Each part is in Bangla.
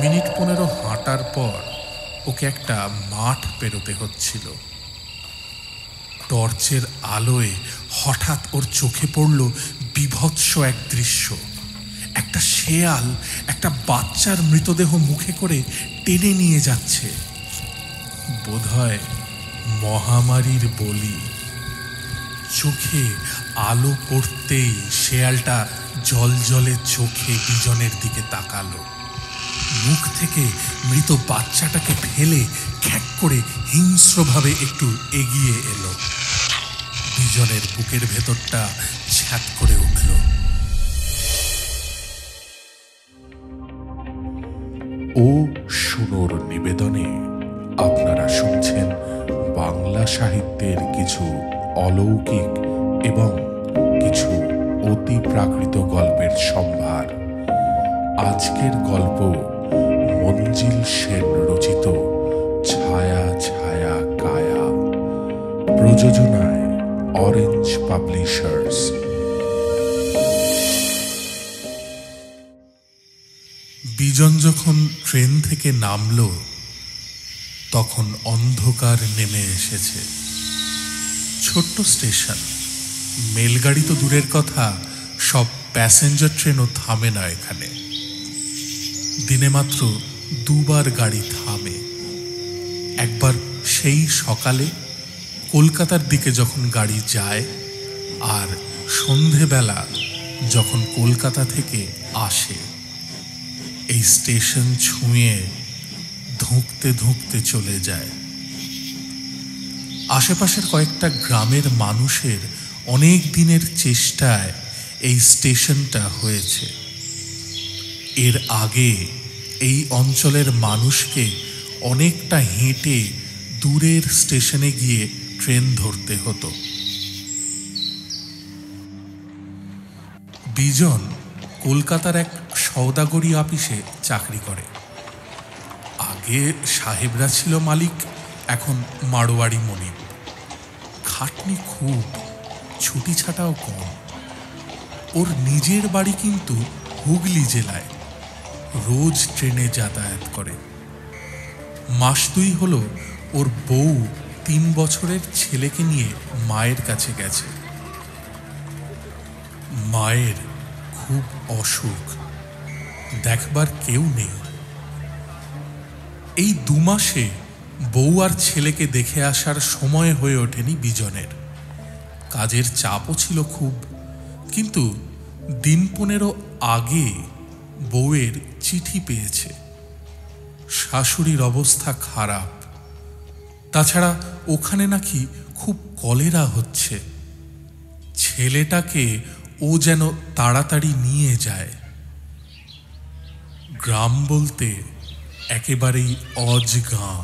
মিনিট 15 হাঁটার পর ওকে একটা মাঠ পেরোতে হচ্ছিল। টর্চের আলোয় হঠাৎ ওর চোখে পড়ল বিভৎস এক দৃশ্য। একটা শেয়াল একটা বাচ্চার মৃতদেহ মুখে করে টেনে নিয়ে যাচ্ছে। বোধহয় মহামারীর বলি। চোখে আলো পড়তেই শেয়ালটা জলজলে চোখে বিজনের দিকে তাকালো। মুখ থেকে মৃত বাচ্চাটাকে ফেলে খ্যাক করে হিংস্রভাবে একটু এগিয়ে এলো। বিজনের বুকের ভেতরটা ছ্যাঁত করে উঠল। ও শুনোর নিবেদনে আপনারা শুনছেন বাংলা সাহিত্যের কিছু অলৌকিক এবং কিছু অতি প্রাকৃত গল্পের সম্ভার। আজকের গল্প মঞ্জিল সেন রচিত ছায়া ছায়া কায়া, প্রযোজনায় অরেঞ্জ পাবলিশার্স। বিজন যখন ট্রেন থেকে নামলো তখন অন্ধকার নেমে এসেছে। ছোট্ট স্টেশন, মেলগাড়ি তো দূরের কথা, সব প্যাসেঞ্জার ট্রেনও থামে না এখানে। দিনে মাত্র দুবার গাড়ি থামে। একবার সেই সকালে কলকাতার দিকে যখন গাড়ি যায়, আর সন্ধেবেলা যখন কলকাতা থেকে আসে। এই স্টেশন ছুঁয়ে ধুঁকতে ধুঁকতে চলে যায়। আশেপাশের কয়েকটা গ্রামের মানুষের অনেক দিনের চেষ্টায় এই স্টেশনটা হয়েছে। এর আগে এই অঞ্চলের মানুষকে অনেকটা হেঁটে দূরের স্টেশনে গিয়ে ট্রেন ধরতে হতো। বিজন কলকাতার এক সওদাগরি অফিসে চাকরি করে। আগে সাহেবরা ছিল মালিক, এখন মাড়োয়ারি মনিব। খাটনি খুব, ছুটি ছাটাও কম। ওর নিজের বাড়ি কিন্তু হুগলি জেলায়। রোজ ট্রেনে যাতায়াত করে। মাস 2 হলো ওর বউ 3 বছরের ছেলেকে নিয়ে মায়ের কাছে গেছে। মায়ের খুব অসুখ, দেখবার কেউ নেই। এই 2 মাসে বউ আর ছেলেকে দেখে আসার সময় হয়ে ওঠেনি বিজনের। কাজের চাপও ছিল খুব। কিন্তু দিন 15 আগে বউয়ের চিঠি পেয়েছে। শাশুড়ির অবস্থা খারাপ। তাছাড়া ওখানে নাকি খুব কলেরা হচ্ছে। ছেলেটাকে ও যেন তাড়াতাড়ি নিয়ে যায়। গ্রাম বলতে একেবারেই অজগাঁ।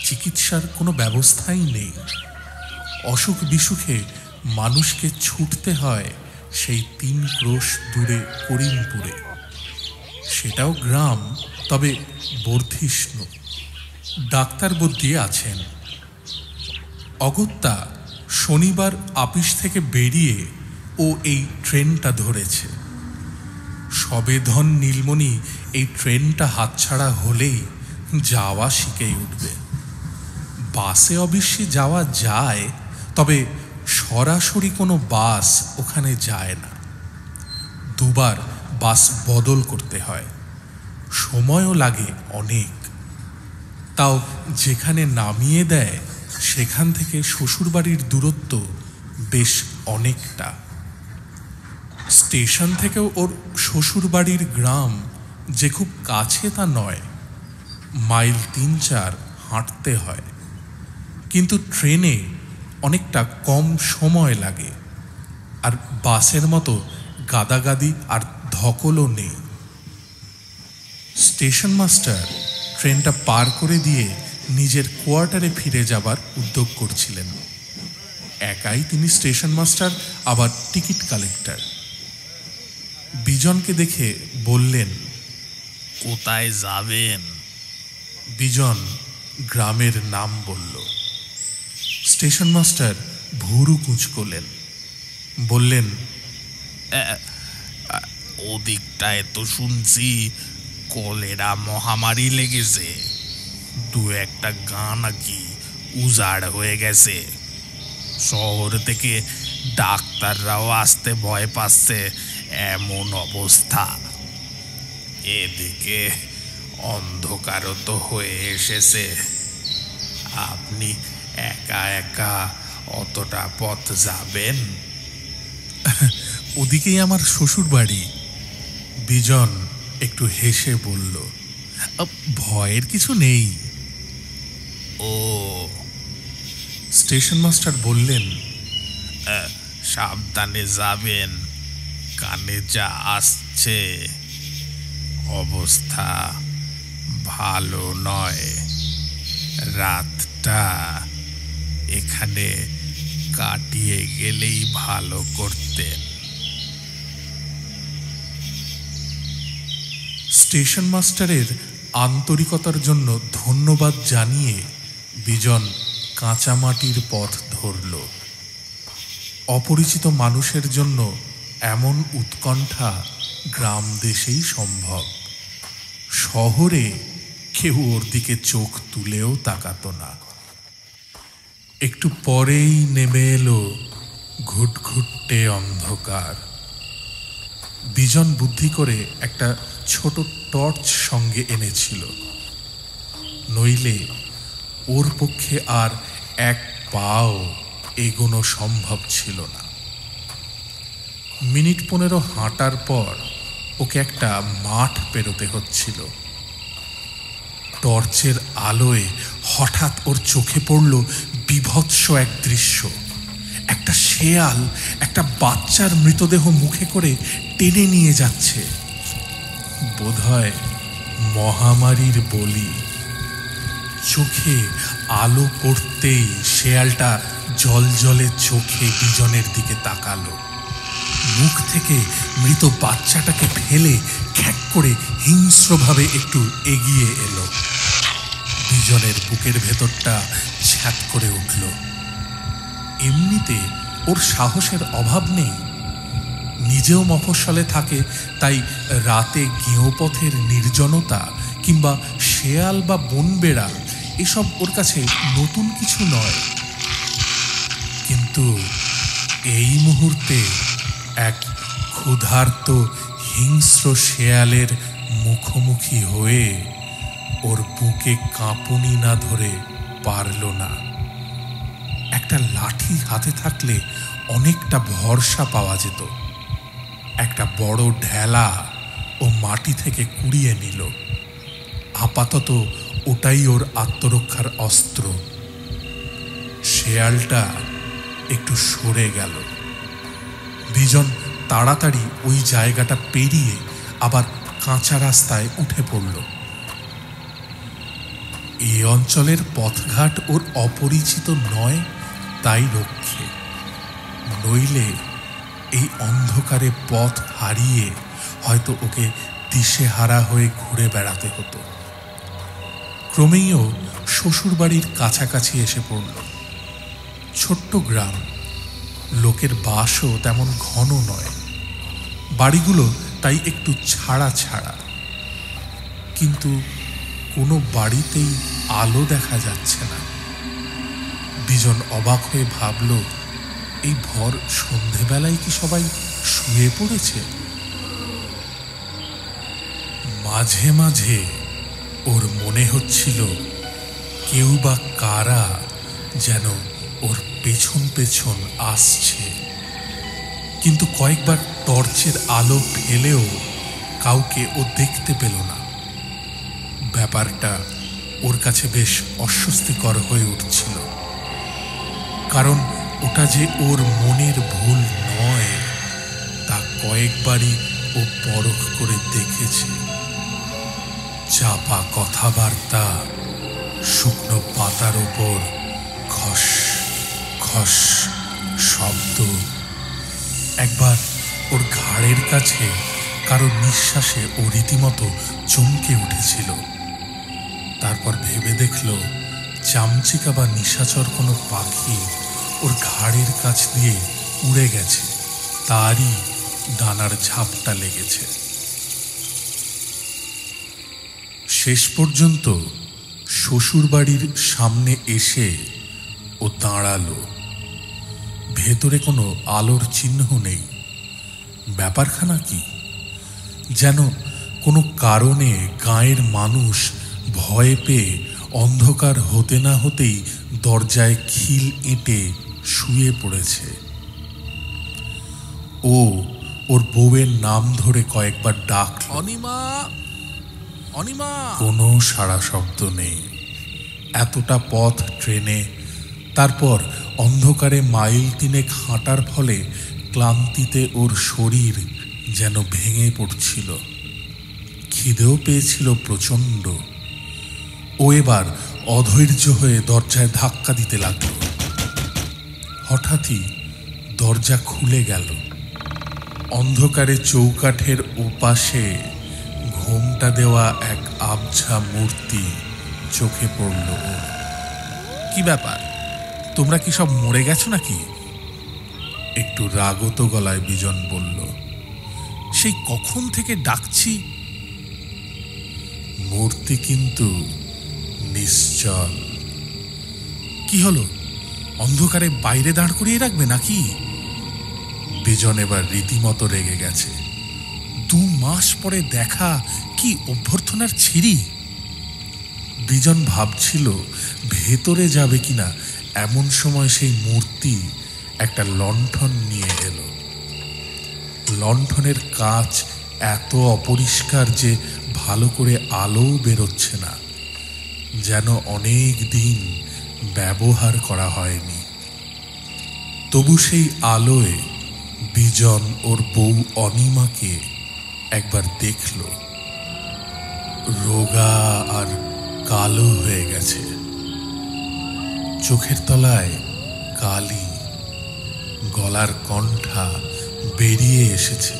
চিকিৎসার কোনো ব্যবস্থাই নেই। অসুখ বিসুখে মানুষকে ছুটতে হয় সেই 3 ক্রোশ দূরে করিমপুরে। সেটাও গ্রাম, তবে বর্ধিষ্ণু। ডাক্তার বদ্যি আছেন। অগত্যা শনিবার অফিস থেকে বেরিয়ে ও এই ট্রেনটা ধরেছে। সবেধন নীলমণি এই ট্রেনটা হাতছাড়া হলেই যাওয়া শিখেই উঠবে। বাসে অবশ্যই যাওয়া যায়, তবে সরাসরি কোনো বাস ওখানে যায় না। 2 বার বাস বদল করতে হয়, সময়ও লাগে অনেক। তাও যেখানে নামিয়ে দেয় সেখান থেকে শ্বশুরবাড়ির দূরত্ব বেশ অনেকটা। স্টেশন থেকেও ওর শ্বশুরবাড়ির গ্রাম যে খুব কাছে তা নয়, মাইল 3-4 হাঁটতে হয়। কিন্তু ট্রেনে অনেকটা কম সময় লাগে, আর বাসের মতো গাদাগাদি আর ধকলও নেই। স্টেশন মাস্টার ট্রেনটা পার করে দিয়ে নিজের কোয়ার্টারে ফিরে যাবার উদ্যোগ করছিলেন। একাই তিনি স্টেশন মাস্টার, আবার টিকিট কালেক্টর। বিজনকে দেখে বললেন, কোথায় যাবেন? বিজন গ্রামের নাম বলল। স্টেশন মাস্টার ভুরু কুঁচকলেন, বললেন, ওদিকটায় তো শুনছি কলেরা মহামারী লেগেছে। দু একটা গাঁ নাকি উজাড় হয়ে গেছে। শহর থেকে ডাক্তাররাও আসতে ভয় পাচ্ছে, এমন অবস্থা। এদিকে অন্ধকারও তো হয়ে এসেছে। আপনি একা একা অতটা পথ যাবেন? ওদিকেই আমার শ্বশুর বাড়ি। বিজন একটু হেসে বলল, ভয়ের কিছু নেই। ও, স্টেশন মাস্টার বললেন, সাবধানে যাবেন। কানে যা আসছে, অবস্থা ভালো নয়। রাতটা এখানে কাটিয়ে গেলেই ভালো করতেন। স্টেশন মাস্টারের আন্তরিকতার জন্য ধন্যবাদ জানিয়ে বিজন কাঁচামাটির পথ ধরল। অপরিচিত মানুষের জন্য এমন উৎকণ্ঠা গ্রাম দেশেই সম্ভব। শহরে কেউ ওর দিকে চোখ তুলেও তাকাতো না। একটু পরেই নেমে এলো ঘুটঘুটে অন্ধকার। বিজন বুদ্ধি করে একটা ছোট টর্চ সঙ্গে এনেছিল, নইলে ওর পক্ষে আর এক পাও এগোনো সম্ভব ছিল না। মিনিট 15 হাঁটার পর ওকে একটা মাঠ পেরোতে হচ্ছিল। টর্চের আলোয় হঠাৎ ওর চোখে পড়ল বিভৎস এক দৃশ্য। একটা শেয়াল একটা বাচ্চার মৃতদেহ মুখে করে টেনে নিয়ে যাচ্ছে। বোধহয় মহামারীর বলি। চোখে আলো পড়তেই শেয়ালটা জলজলে চোখে বিজনের দিকে তাকালো। মুখ থেকে মৃত বাচ্চাটাকে ফেলে খ্যাক করে হিংস্রভাবে একটু এগিয়ে এলো। বিজনের বুকের ভেতরটা ছ্যাঁত করে উঠল। এমনিতে ওর সাহসের অভাব নেই। নিজেও মফস্বলে থাকে, তাই রাতে গেঁয়োপথের নির্জনতা কিংবা শেয়াল বা বনবেড়াল এসব ওর কাছে নতুন কিছু নয়। কিন্তু এই মুহূর্তে এক ক্ষুধার্ত হিংস্র শেয়ালের মুখোমুখি হয়ে ওর বুকে কাঁপুনি না ধরে পারল না। একটা লাঠি হাতে থাকলে অনেকটা ভরসা পাওয়া যেত। একটা বড় ঢেলা ও মাটি থেকে কুড়িয়ে নিল। আপাতত ওটাই ওর আত্মরক্ষার অস্ত্র। শেয়ালটা একটু সরে গেল। বিজন তাড়াতাড়ি ওই জায়গাটা পেরিয়ে আবার কাঁচা রাস্তায় উঠে পড়ল। এই অঞ্চলের পথঘাট ওর অপরিচিত নয়, তাই রক্ষে। নইলে এই অন্ধকারে পথ হারিয়ে হয়তো ওকে দিশেহারা হয়ে ঘুরে বেড়াতে হতো। ক্রমেই ও শ্বশুরবাড়ির কাছাকাছি এসে পড়ল। ছোট্ট গ্রাম, লোকের বাসও তেমন ঘন নয়। বাড়িগুলো তাই একটু ছাড়া ছাড়া, কিন্তু কোনো বাড়িতেই আলো দেখা যাচ্ছে না। বিজন অবাক হয়ে ভাবল, এই ভর সন্ধেবেলায় কি সবাই শুয়ে পড়েছে? মাঝে মাঝে ওর মনে হচ্ছিল কেউ বা কারা যেন ওর পেছন পেছন আসছে। কিন্তু কয়েকবার টর্চের আলো ফেলেও কাউকে ও দেখতে পেল না। ব্যাপারটা ওর কাছে বেশ অস্বস্তিকর হয়ে উঠছিল। কারণ ওটা যে ওর মনের ভুল নয়, তা কয়েকবারই ও পরখ করে দেখেছে। চাপা কথাবার্তা, শুকনো পাতার ওপর খস খস শব্দ। একবার ওর ঘাড়ের কাছে কারো নিঃশ্বাসে ও রীতিমতো চমকে উঠেছিল। তারপর ভেবে দেখল চামচিকা বা নিশাচর কোনো পাখি ওর ঘাড়ের কাছ দিয়ে উড়ে গেছে, তারই ডানার ঝাপটা লেগেছে। শেষ পর্যন্ত শ্বশুরবাড়ির সামনে এসে ও দাঁড়ালো। ভেতরে কোনো আলোর চিহ্ন নেই। ব্যাপারখানা কি? যেন কোনো কারণে গাঁয়ের মানুষ ভয় পেয়ে অন্ধকার হতে না হতেই দরজায় খিল এঁটে শুয়ে পড়েছে। ও ওর বউয়ের নাম ধরে কয়েকবার ডাক, অনিমা, অনিমা। কোনো সাড়া শব্দ নেই। এতটা পথ ট্রেনে, তারপর অন্ধকারে মাইল তিনেক হাঁটার ফলে ক্লান্তিতে ওর শরীর যেন ভেঙে পড়ছিল। খিদেও পেয়েছিল প্রচণ্ড। ও এবার অধৈর্য হয়ে দরজায় ধাক্কা দিতে লাগল। হঠাৎই দরজা খুলে গেল। অন্ধকারে চৌকাঠের ওপাশে ঘোমটা দেওয়া এক আবঝা মূর্তি চোখে পড়ল। কি ব্যাপার, তোমরা কি সব মরে গেছো নাকি? একটু রাগত গলায় বিজন বলল। সেই কখন থেকে ডাকছি। মূর্তি কিন্তু নিশ্চল। কি হলো, অন্ধকারে বাইরে দাঁড় করিয়ে রাখবে নাকি? বিজন এবার রীতিমতো রেগে গেছে। 2 মাস পরে দেখা, কি অভ্যর্থনার ছিরি। বিজন ভাবছিল ভেতরে যাবে কিনা, এমন সময় সেই মূর্তি একটা লণ্ঠন নিয়ে এলো। লণ্ঠনের কাঁচ এত অপরিষ্কার যে ভালো করে আলোও বেরোচ্ছে না, যেন অনেক দিন ব্যবহার করা হয়নি। তবু সেই আলোয় বিজন ওর বউ অনিমাকে একবার দেখল। রোগা আর কালো হয়ে গেছে, চোখের তলায় কালি, গলার কণ্ঠা বেরিয়ে এসেছে,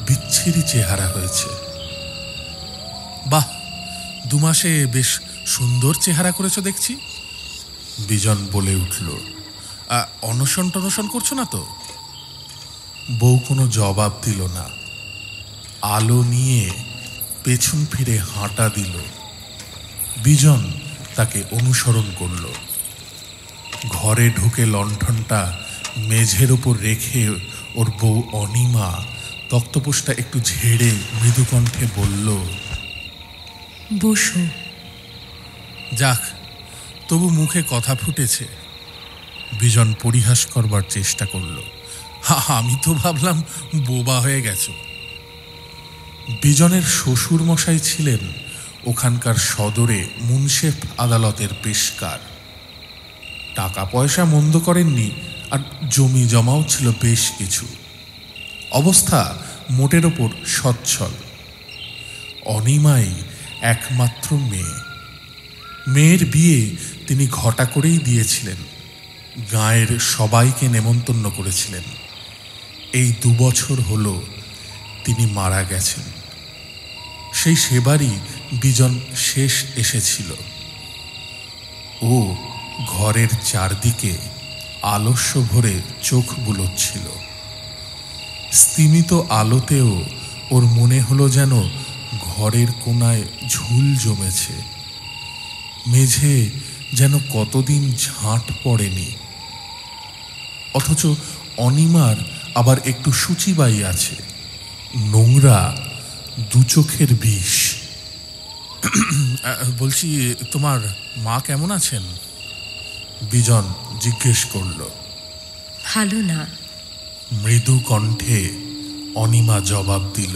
বিচ্ছিরি চেহারা হয়েছে। বাহ, 2 মাসে বেশ সুন্দর চেহারা করেছো দেখছি। বিজন বলে উঠল। অনশন টনশন করছো না তো? বউ কোনো জবাব দিল না। আলো নিয়ে পেছন ফিরে হাঁটা দিল। বিজন তাকে অনুসরণ করল। ঘরে ঢুকে লণ্ঠনটা মেঝের ওপর রেখে ওর বউ অনিমা তক্তপোষটা একটু ঝেড়ে মৃদুকণ্ঠে বলল, বসো। যাক, তবু মুখে কথা ফুটেছে। বিজন পরিহাস করবার চেষ্টা করল। আমি তো ভাবলাম বোবা হয়ে গেছো। বিজনের শ্বশুর মশাই ছিলেন ওখানকার সদরে মুন্সেফ আদালতের পেশকার। টাকা পয়সা মন্দ করেননি, আর জমি জমাও ছিল বেশ কিছু। অবস্থা মোটের ওপর সচ্ছল। অনিমাই একমাত্র মেয়ে। মেয়ের বিয়ে তিনি ঘটা করেই দিয়েছিলেন। গাঁয়ের সবাইকে নেমন্তন্ন করেছিলেন। এই 2 বছর হল তিনি মারা গেছেন। সেই সেবারই বিজন শেষ এসেছিল। ও ঘরের চারদিকে আলস্য ভরে চোখ বুলোচ্ছিল। স্তিমিত আলোতেও ওর মনে হলো যেন ঘরের কোনায় ঝুল জমেছে। মেঝে যেন কতদিন ঝাঁট পড়েনি। অথচ অনিমার আবার একটু শুচিবাই আছে, নোংরা, 2 চোখের বিষ। বলছি, তোমার মা কেমন আছেন? বিজন জিজ্ঞেস করল। ভালো না। মৃদু কণ্ঠে অনিমা জবাব দিল।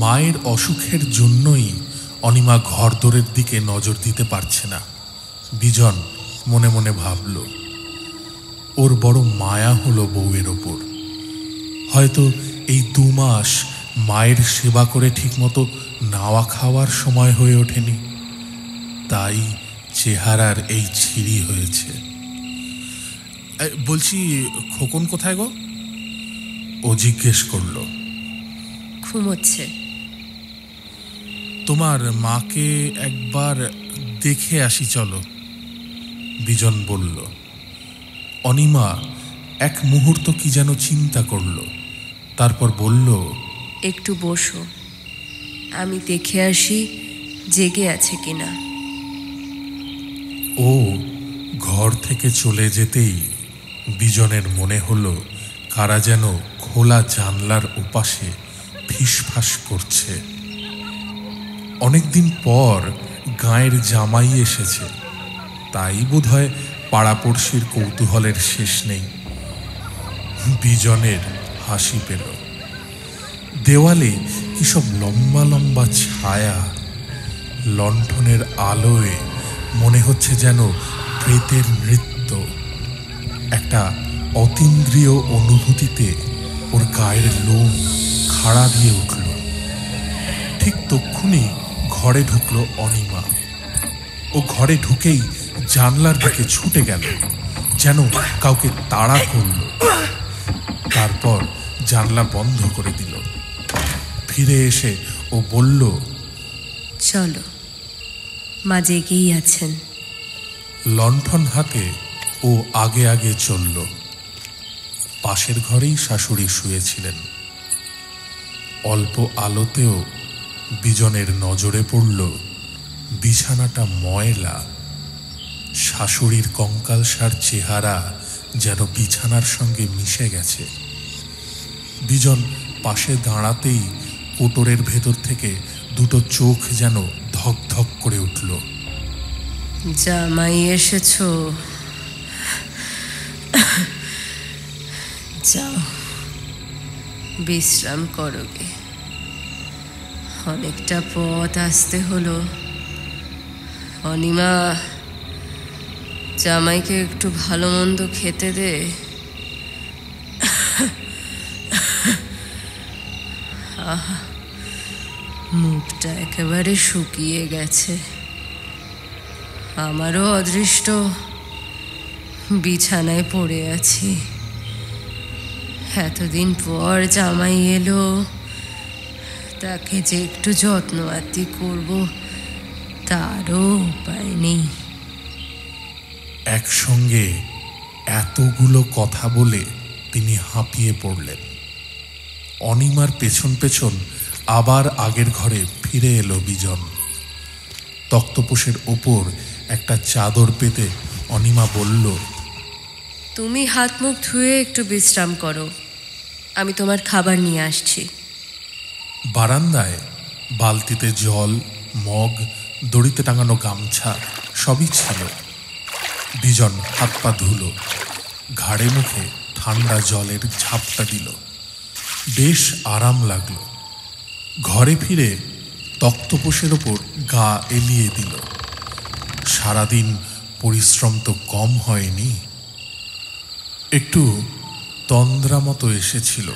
মায়ের অসুখের জন্যই অনিমা ঘরদোরের দিকে নজর দিতে পারছে না। বিজন মনে মনে ভাবল, ওর বড় মায়া হলো বউয়ের ওপর। হয়তো এই 2 মাস মায়ের সেবা করে ঠিকমতো নাওয়া খাওয়ার সময় হয়ে ওঠেনি, তাই চেহারার এই ছিরি হয়েছে। বলছি, খোকন কোথায় গো? ও জিজ্ঞেস করল। ঘুমোচ্ছে। তোমার মাকে একবার দেখে আসি চলো। বিজন বলল। অনিমা এক মুহূর্ত কি যেন চিন্তা করল, তারপর বলল, একটু বসো। আমি দেখে আসি জেগে আছে কিনা। ও ঘর থেকে চলে যেতেই বিজনের মনে হলো কারা যেন খোলা জানলার ওপাশে ফিসফাস করছে। অনেকদিন পর গাঁয়ের জামাই এসেছে, তাই বোধহয় পাড়াপড়শির কৌতূহলের শেষ নেই। বিজনের হাসি পেল। দেওয়ালে কি সব লম্বা লম্বা ছায়া, লণ্ঠনের আলোয় মনে হচ্ছে যেন প্রেতের নৃত্য। একটা অতীন্দ্রিয় অনুভূতিতে ওর গায়ের লোম খাড়া দিয়ে উঠল। ঠিক তক্ষুনি ঘরে ঢুকলো অনিমা। ও ঘরে ঢুকেই জানলার দিকে ছুটে গেল, যেন কাউকে তাড়া করল। তারপর জানলা বন্ধ করে দিল। ফিরে এসে ও বলল, চলো, মা জেগেই আছেন। লণ্ঠন হাতে ও আগে আগে চলল। পাশের ঘরেই শাশুড়ি শুয়েছিলেন। অল্প আলোতেও বিজনের নজরে পড়ল বিছানাটা ময়লা। শাশুড়ির কঙ্কালসার চেহারা যেন বিছানার সঙ্গে মিশে গেছে। বিজন পাশে দাঁড়াতেই কোটরের ভেতর থেকে দুটো চোখ যেন ধক ধক করে উঠল। জামাই এসেছো, যাও বিশ্রাম করোগে। অনেকটা পথ আসতে হলো। অনিমা, জামাইকে একটু ভালো মন্দ খেতে দে। আহা, মুখটা একেবারে শুকিয়ে গেছে। আমারও অদৃষ্ট, বিছানায় পড়ে আছি। এতদিন পর জামাই এলো, তাকে যে একটু যত্ন আত্তি করব তারও উপায় নেই। একসঙ্গে এতগুলো কথা বলে তিনি হাঁপিয়ে পড়লেন। অনিমার পেছন পেছন আবার আগের ঘরে ফিরে এলো বিজন। তক্তপোষের ওপর একটা চাদর পেতে অনিমা বলল, তুমি হাত মুখ ধুয়ে একটু বিশ্রাম করো, আমি তোমার খাবার নিয়ে আসছি। বারান্দায় বালতিতে জল, মগ, দড়িতে টাঙানো গামছা সবই ছিল। বিজন হাত পা ধুল, ঘাড়ে মুখে ঠান্ডা জলের ঝাপটা দিল। বেশ আরাম লাগলো। ঘরে ফিরে তক্তপোষের ওপর গা এলিয়ে দিল। সারাদিন পরিশ্রম তো কম হয়নি। একটু তন্দ্রা মতো এসেছিল।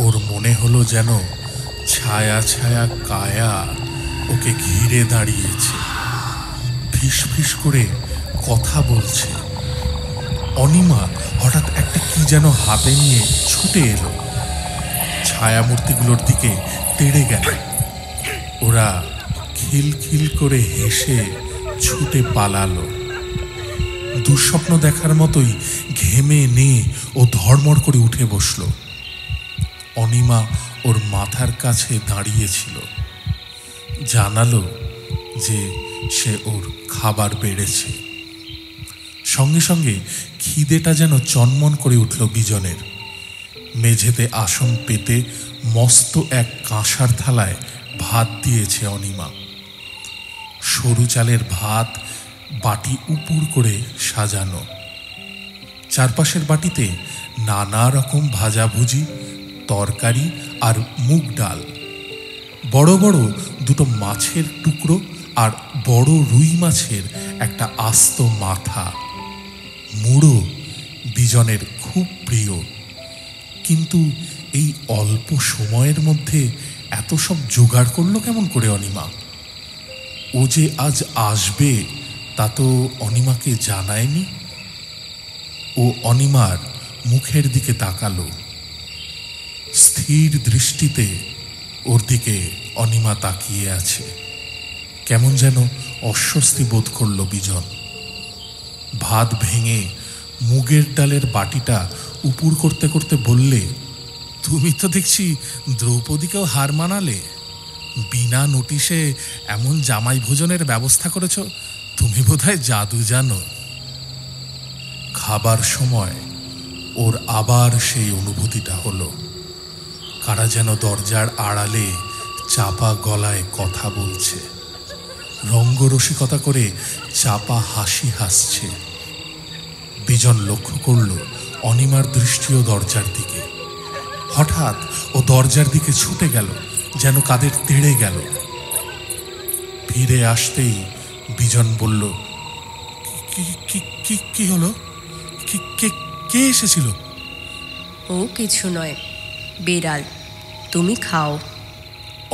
ওর মনে হলো যেন ছায়া ছায়া কায়া ওকে ঘিরে দাঁড়িয়েছে, ফিস ফিস করে কথা বলছে। অনিমা হঠাৎ একটা কি যেন হাতে নিয়ে ছুটে এলো, ছায়ামূর্তিগুলোর দিকে তেড়ে গেল। ওরা খিলখিল করে হেসে ছুটে পালালো। দুঃস্বপ্ন দেখার মতোই ঘেমে নিয়ে ও ধড়মড় করে উঠে বসল। অনিমা ওর মাথার কাছে দাঁড়িয়েছিল, জানালো যে সে ওর খাবার বেড়েছে। সঙ্গে সঙ্গে খিদেটা যেন চনমন করে উঠল বিজনের। মেঝেতে আসন পেতে মস্ত এক কাঁসার থালায় ভাত দিয়েছে অনিমা। সরু চালের ভাত, বাটি উপুর করে সাজানো। চারপাশের বাটিতে নানা রকম ভাজাভুজি, তরকারি আর মুগ ডাল। বড় বড় দুটো মাছের টুকরো আর বড় রুই মাছের একটা আস্ত মাথা। মুড়ো বিজনের খুব প্রিয়, কিন্তু এই অল্প সময়ের মধ্যে এত সব জোগাড় করলো কেমন করে অনিমা? ও যে আজ আসবে তা তো অনিমাকে জানায়নি। ও অনিমার মুখের দিকে তাকালো। স্থির দৃষ্টিতে ওর দিকে অনিমা তাকিয়ে আছে। কেমন যেন অস্বস্তি বোধ করল বিজন। ভাত ভেঙে মুগের ডালের বাটিটা উপুর করতে করতে বললে, তুমি তো দেখছি দ্রৌপদীকেও হার মানালে। বিনা নোটিশে এমন জামাই ভোজনের ব্যবস্থা করেছ, তুমি বোধহয় জাদু জানো। খাবার সময় ওর আবার সেই অনুভূতিটা হলো, কারা যেন দরজার আড়ালে চাপা গলায় কথা বলছে, রঙ্গরসিকতা করে চাপা হাসি হাসছে। বিজন লক্ষ্য করল অনিমার দৃষ্টিও দরজার দিকে। হঠাৎ ও দরজার দিকে ছুটে গেল, যেন কাদের তেড়ে গেল। ফিরে আসতেই বিজন বলল, কি হলো? কে এসেছিল? ও কিছু নয়, বেড়াল। তুমি খাও।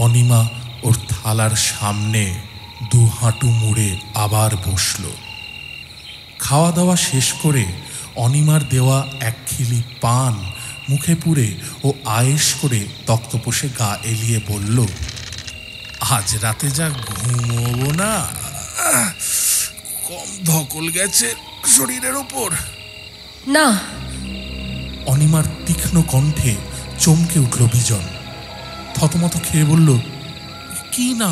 অনিমা ওর থালার সামনে দু হাঁটু মুড়ে আবার বসল। খাওয়া দাওয়া শেষ করে অনিমার দেওয়া এক খিলি পান মুখে পুরে ও আয়েশ করে তক্তপোষে গা এলিয়ে বলল, আজ রাতে যা ঘুমোবো না, কম ধকল গেছে শরীরের ওপর। না। অনিমার তীক্ষ্ণ কণ্ঠে চমকে উঠল বিজন। থতমত খেয়ে বলল, কি না?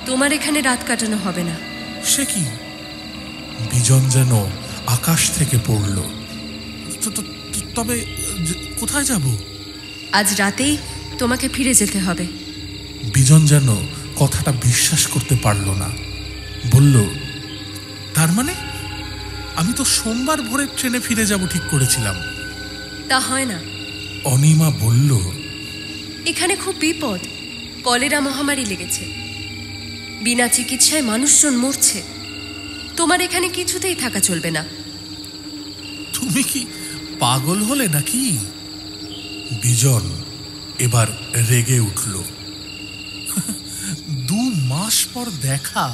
তোমার এখানে রাত কাটানো হবে না। সে কি? বিজন যেন আকাশ থেকে পড়ল। তবে কোথায় যাব? আজ রাতেই তোমাকে ফিরে যেতে হবে। বিজন যেন কথাটা বিশ্বাস করতে পারল না। বলল, তার মানে আমি তো সোমবার ভোরের ট্রেনে ফিরে যাব ঠিক করেছিলাম। তা হয় না। অনিমা বলল, এখানে খুব বিপদ। কলেরা মহামারী লেগেছে, বিনা চিকিৎসায় মানুষজন মরছে। তোমার এখানে কিছুতেই থাকা চলবে না। তুমি কি পাগল হলে নাকি? বিজন এবার রেগে উঠল। 2 মাস পর দেখা,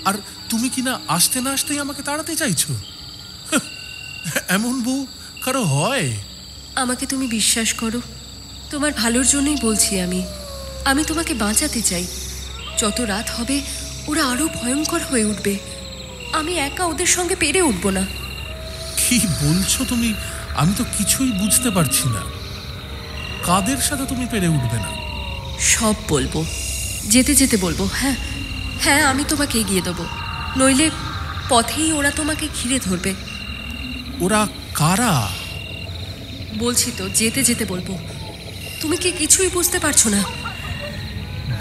আর তুমি কিনা আসতে না আসতেই আমাকে তাড়াতে চাইছো? এমন বউ কারো হয়? আমাকে তুমি বিশ্বাস করো, তোমার ভালোর জন্যই বলছি। আমি তোমাকে বাঁচাতে চাই। যত রাত হবে ওরা আরো ভয়ঙ্কর হয়ে উঠবে। আমি একা ওদের সঙ্গে পেরে উঠব না। কি বলছো তুমি? আমি তো কিছুই বুঝতে পারছি না। কাদের সাথে তুমি পেরে উঠবে না? সব বলবো, যেতে যেতে বলবো। হ্যাঁ হ্যাঁ, আমি তোমাকে এগিয়ে দেবো, নইলে পথেই ওরা তোমাকে ঘিরে ধরবে। ওরা কারা? বলছি তো, যেতে যেতে বলবো। তুমি কি কিছুই বুঝতে পারছো না?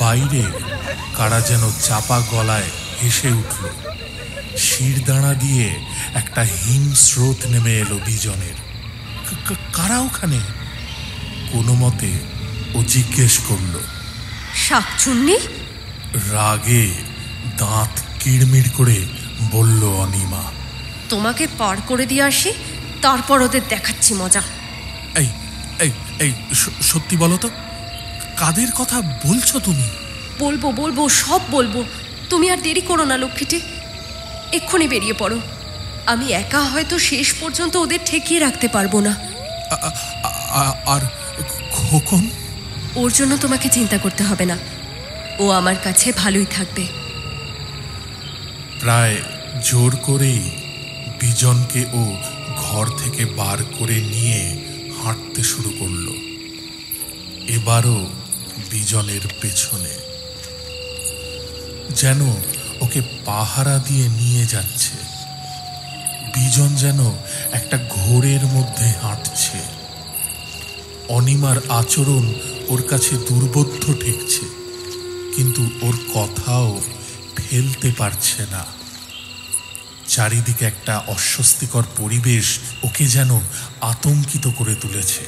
বাইরে কারা যেন চাপা গলায় হেসে উঠল। শিরদাঁড়া দিয়ে একটা হিম স্রোত নেমে এলো বিজনের। কারা ওখানে? কোনো মতে ও জিজ্ঞেস করল। শাকচুন্নি? রাগে দাঁত কিড়মিড় করে বলল অনিমা। তোমাকে পার করে দিয়ে আসি, তারপর ওদের দেখাচ্ছি মজা। এই এই এই সত্যি বলো তো, কাদের কথা বলছো তুমি? বলবো বলবো, সব বলবো। তুমি আর দেরি করো না লক্ষ্মীটি, এক্ষুনি বেরিয়ে পড়ো। আমি একা হয়তো শেষ পর্যন্ত ওদের ঠেকিয়ে রাখতে পারবো না। আর খোকন? ওর জন্য তোমাকে চিন্তা করতে হবে না, ও আমার কাছে ভালোই থাকবে। প্রায় জোর করেই বিজনকে ও ঘর থেকে বার করে নিয়ে হাঁটতে শুরু করলো। এবারও বিজনের পেছনে, যেন ওকে পাহারা দিয়ে নিয়ে যাচ্ছে। বিজন যেন একটা ঘোরের মধ্যে হাঁটছে। অনিমার আচরণ ওর কাছে দুর্বোধ্য ঠেকছে, কিন্তু ওর কথাও ফেলতে পারছে না। চারিদিকে একটা অস্বস্তিকর পরিবেশ ওকে যেন আতঙ্কিত করে তুলেছে।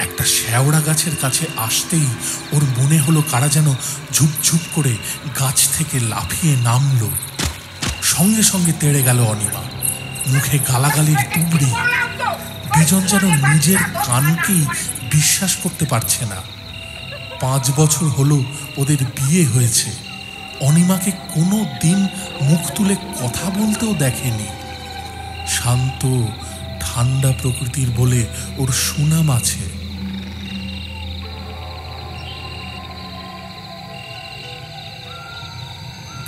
একটা শেওড়া গাছের কাছে আসতেই ওর মনে হলো কারা যেন ঝুপঝুপ করে গাছ থেকে লাফিয়ে নামলো। সঙ্গে সঙ্গে তেড়ে গেল অনিমা, মুখে গালাগালির তুবড়ি। বিজন যেন নিজের কানকেই বিশ্বাস করতে পারছে না। 5 বছর হলো ওদের বিয়ে হয়েছে, অনিমাকে কোনো দিন মুখ তুলে কথা বলতেও দেখেনি। শান্ত ঠান্ডা প্রকৃতির বলে ওর সুনাম আছে।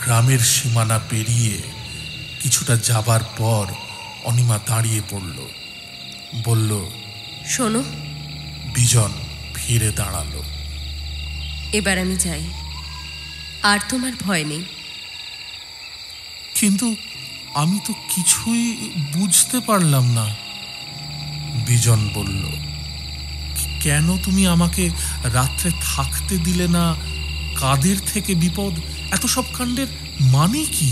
গ্রামের সীমানা পেরিয়ে কিছুটা যাবার পর অনিমা দাঁড়িয়ে পড়ল, বলল, শোনো। বিজন ফিরে দাঁড়ালো। এবার আমি যাই, আর তোমার ভয় নেই। কিন্তু আমি তো কিছুই বুঝতে পারলাম না। বিজন বলল, কেন তুমি আমাকে রাত্রে থাকতে দিলে না? কাদের থেকে বিপদ? এত সব কাণ্ডের মানে কি?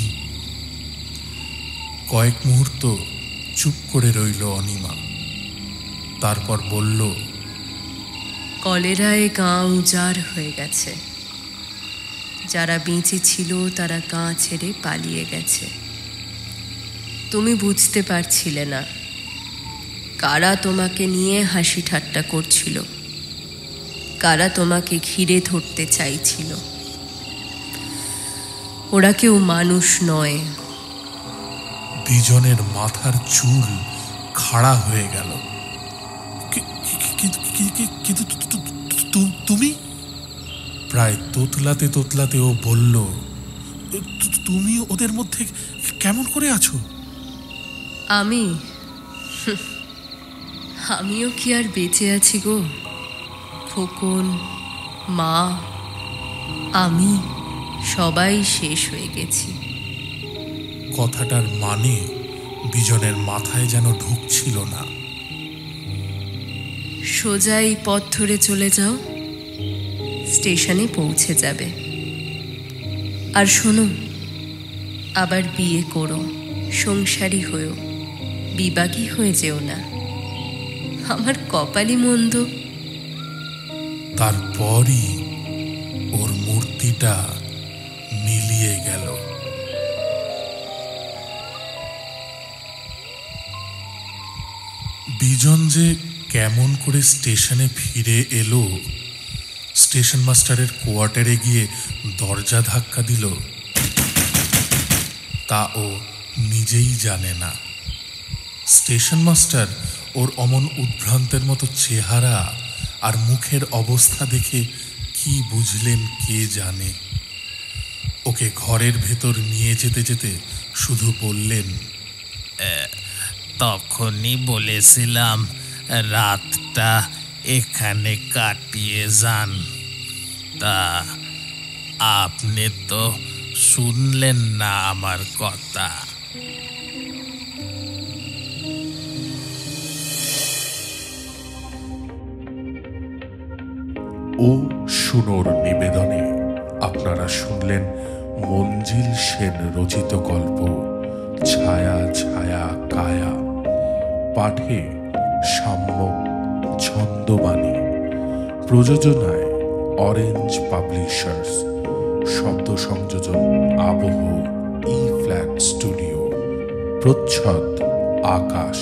কয়েক মুহূর্ত চুপ করে রইল অনিমা, তারপর বলল, কলেরায় গাঁ উজাড় হয়ে গেছে। যারা বেঁচে ছিল তারা গাঁ ছেড়ে পালিয়ে গেছে। তুমি বুঝতে পারছিলে না কারা তোমাকে নিয়ে হাসি ঠাট্টা করছিল, কারা তোমাকে ঘিরে ধরতে চাইছিল। ওরা কেউ মানুষ নয়। বিজনের মাথার চুল খাড়া হয়ে গেল। কিন্তু তুমি? প্রায় তোতলাতে তোতলাতে ও বলল, তুমি ওদের মধ্যে কেমন করে আছো? আমিও কি আর বেঁচে আছি গো? খোকন, মা, আমি সবাই শেষ হয়ে গেছি। কথাটার মানে বিজনের মাথায় যেন ঢুকছিল না। সোজা এই পথ ধরে চলে যাও, স্টেশনে পৌঁছে যাবে। আর শোনো, আবার বিয়ে করো, সংসারী হয়েও, বিবাগী হয়ে যেও না। আমার কপালই মন্দ। তারপরই ওর মূর্তিটা মিলিয়ে গেল। বিজন যে কেমন করে স্টেশনে ফিরে এলো, স্টেশন মাস্টারের কোয়ার্টারে গিয়ে দরজা ধাক্কা দিল, তা ও নিজেই জানে না। স্টেশন মাস্টার ওর অমন উদ্ভ্রান্তের মতো চেহারা আর মুখের অবস্থা দেখে কি বুঝলেন কে জানে। ওকে ঘরের ভেতর নিয়ে যেতে যেতে শুধু বললেন, তখনই বলেছিলাম রাতটা এখানে কাটিয়ে যান, তা আপনি তো শুনলেন না আমার কথা। ও শুনোর নিবেদনে আপনারা শুনলেন মঞ্জিল সেন রচিত গল্প ছায়া ছায়া কায়া। পাঠে সাম্য, ছন্দবাণী। প্রযোজনায় অরেঞ্জ পাবলিশার্স। শব্দ সংযোজন আবহ, ই ফ্ল্যাট স্টুডিও। প্রচ্ছদ আকাশ।